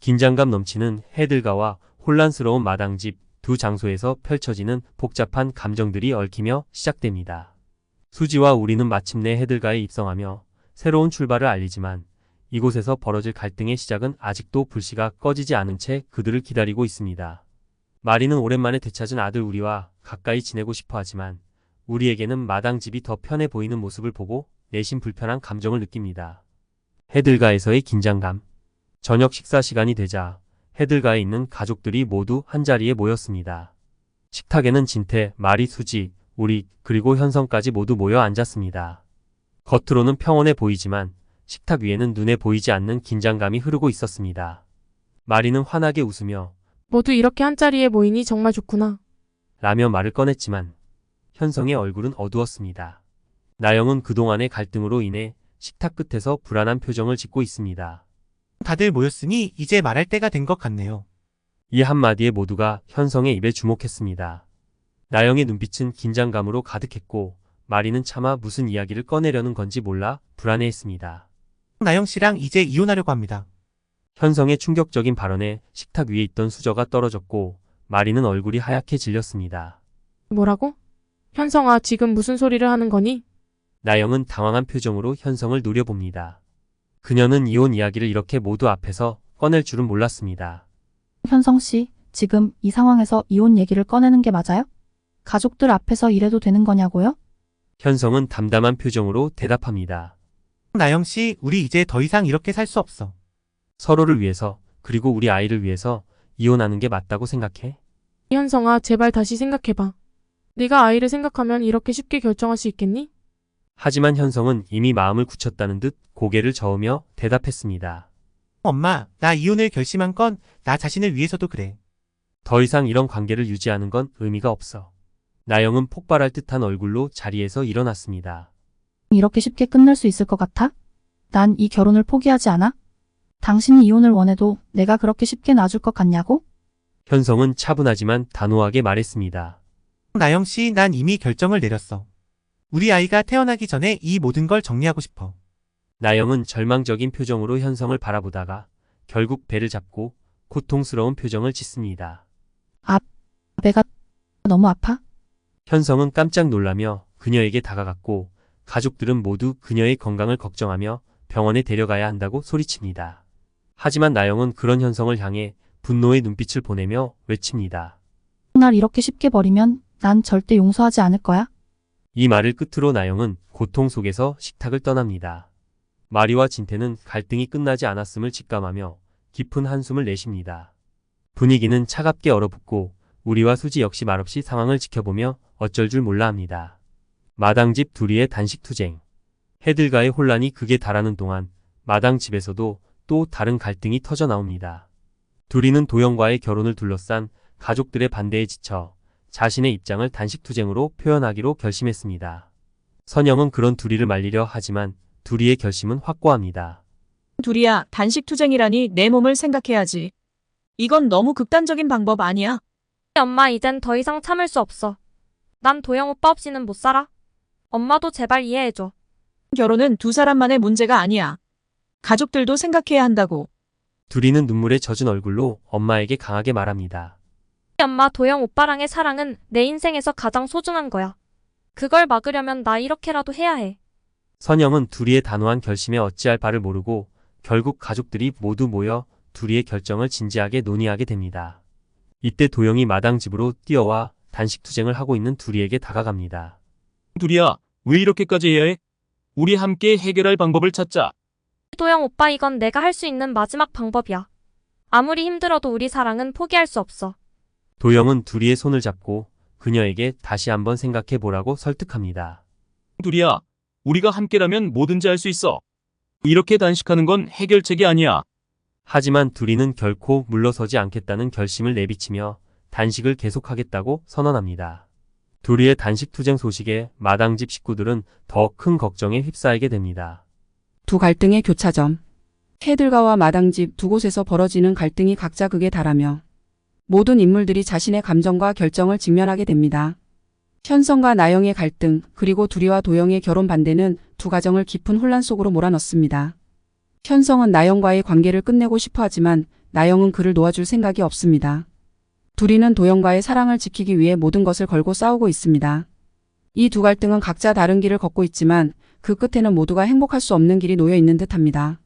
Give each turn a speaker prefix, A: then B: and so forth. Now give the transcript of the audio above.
A: 긴장감 넘치는 해들가와 혼란스러운 마당집 두 장소에서 펼쳐지는 복잡한 감정들이 얽히며 시작됩니다. 수지와 우리는 마침내 해들가에 입성하며 새로운 출발을 알리지만 이곳에서 벌어질 갈등의 시작은 아직도 불씨가 꺼지지 않은 채 그들을 기다리고 있습니다. 마리는 오랜만에 되찾은 아들 우리와 가까이 지내고 싶어 하지만 우리에게는 마당집이 더 편해 보이는 모습을 보고 내심 불편한 감정을 느낍니다. 해들가에서의 긴장감. 저녁 식사 시간이 되자 해들가에 있는 가족들이 모두 한자리에 모였습니다. 식탁에는 진태, 마리, 수지, 우리, 그리고 현성까지 모두 모여 앉았습니다. 겉으로는 평온해 보이지만 식탁 위에는 눈에 보이지 않는 긴장감이 흐르고 있었습니다. 마리는 환하게 웃으며
B: 모두 이렇게 한자리에 모이니 정말 좋구나.
A: 라며 말을 꺼냈지만 현성의 얼굴은 어두웠습니다. 나영은 그동안의 갈등으로 인해 식탁 끝에서 불안한 표정을 짓고 있습니다.
C: 다들 모였으니 이제 말할 때가 된 것 같네요.
A: 이 한마디에 모두가 현성의 입에 주목했습니다. 나영의 눈빛은 긴장감으로 가득했고 마리는 차마 무슨 이야기를 꺼내려는 건지 몰라 불안해했습니다.
C: 나영 씨랑 이제 이혼하려고 합니다.
A: 현성의 충격적인 발언에 식탁 위에 있던 수저가 떨어졌고 마리는 얼굴이 하얗게 질렸습니다.
B: 뭐라고? 현성아, 지금 무슨 소리를 하는 거니?
A: 나영은 당황한 표정으로 현성을 노려봅니다. 그녀는 이혼 이야기를 이렇게 모두 앞에서 꺼낼 줄은 몰랐습니다.
D: 현성 씨, 지금 이 상황에서 이혼 얘기를 꺼내는 게 맞아요? 가족들 앞에서 이래도 되는 거냐고요?
A: 현성은 담담한 표정으로 대답합니다.
C: 나영 씨, 우리 이제 더 이상 이렇게 살 수 없어.
A: 서로를 위해서 그리고 우리 아이를 위해서 이혼하는 게 맞다고 생각해?
B: 현성아, 제발 다시 생각해봐. 네가 아이를 생각하면 이렇게 쉽게 결정할 수 있겠니?
A: 하지만 현성은 이미 마음을 굳혔다는 듯 고개를 저으며 대답했습니다.
C: 엄마, 나 이혼을 결심한 건 나 자신을 위해서도 그래.
A: 더 이상 이런 관계를 유지하는 건 의미가 없어. 나영은 폭발할 듯한 얼굴로 자리에서 일어났습니다.
D: 이렇게 쉽게 끝낼 수 있을 것 같아? 난 이 결혼을 포기하지 않아? 당신이 이혼을 원해도 내가 그렇게 쉽게 놔줄 것 같냐고?
A: 현성은 차분하지만 단호하게 말했습니다.
C: 나영 씨, 난 이미 결정을 내렸어. 우리 아이가 태어나기 전에 이 모든 걸 정리하고 싶어.
A: 나영은 절망적인 표정으로 현성을 바라보다가 결국 배를 잡고 고통스러운 표정을 짓습니다.
D: 내가 너무 아파?
A: 현성은 깜짝 놀라며 그녀에게 다가갔고 가족들은 모두 그녀의 건강을 걱정하며 병원에 데려가야 한다고 소리칩니다. 하지만 나영은 그런 현성을 향해 분노의 눈빛을 보내며 외칩니다.
D: 날 이렇게 쉽게 버리면 난 절대 용서하지 않을 거야.
A: 이 말을 끝으로 나영은 고통 속에서 식탁을 떠납니다. 마리와 진태는 갈등이 끝나지 않았음을 직감하며 깊은 한숨을 내쉽니다. 분위기는 차갑게 얼어붙고 우리와 수지 역시 말없이 상황을 지켜보며 어쩔 줄 몰라 합니다. 마당집 둘이의 단식투쟁. 해들가의 혼란이 극에 달하는 동안 마당집에서도 또 다른 갈등이 터져 나옵니다. 둘이는 도영과의 결혼을 둘러싼 가족들의 반대에 지쳐 자신의 입장을 단식투쟁으로 표현하기로 결심했습니다. 선영은 그런 둘이를 말리려 하지만 둘이의 결심은 확고합니다.
E: 둘이야, 단식투쟁이라니 내 몸을 생각해야지. 이건 너무 극단적인 방법 아니야?
F: 엄마, 이젠 더 이상 참을 수 없어. 난 도영 오빠 없이는 못 살아. 엄마도 제발 이해해줘.
E: 결혼은 두 사람만의 문제가 아니야. 가족들도 생각해야 한다고.
A: 둘이는 눈물에 젖은 얼굴로 엄마에게 강하게 말합니다.
F: 엄마, 도영 오빠랑의 사랑은 내 인생에서 가장 소중한 거야. 그걸 막으려면 나 이렇게라도 해야 해.
A: 선영은 둘이의 단호한 결심에 어찌할 바를 모르고 결국 가족들이 모두 모여 둘이의 결정을 진지하게 논의하게 됩니다. 이때 도영이 마당집으로 뛰어와 단식투쟁을 하고 있는 둘이에게 다가갑니다.
G: 둘이야, 왜 이렇게까지 해야 해? 우리 함께 해결할 방법을 찾자.
F: 도영 오빠, 이건 내가 할 수 있는 마지막 방법이야. 아무리 힘들어도 우리 사랑은 포기할 수 없어.
A: 도영은 둘이의 손을 잡고 그녀에게 다시 한번 생각해 보라고 설득합니다.
G: 둘이야, 우리가 함께라면 뭐든지 할 수 있어. 이렇게 단식하는 건 해결책이 아니야.
A: 하지만 둘이는 결코 물러서지 않겠다는 결심을 내비치며 단식을 계속하겠다고 선언합니다. 둘이의 단식투쟁 소식에 마당집 식구들은 더 큰 걱정에 휩싸이게 됩니다.
H: 두 갈등의 교차점. 해들가와 마당집 두 곳에서 벌어지는 갈등이 각자 극에 달하며 모든 인물들이 자신의 감정과 결정을 직면하게 됩니다. 현성과 나영의 갈등, 그리고 둘이와 도영의 결혼 반대는 두 가정을 깊은 혼란 속으로 몰아넣습니다. 현성은 나영과의 관계를 끝내고 싶어 하지만 나영은 그를 놓아줄 생각이 없습니다. 둘이는 도영과의 사랑을 지키기 위해 모든 것을 걸고 싸우고 있습니다. 이 두 갈등은 각자 다른 길을 걷고 있지만 그 끝에는 모두가 행복할 수 없는 길이 놓여 있는 듯합니다.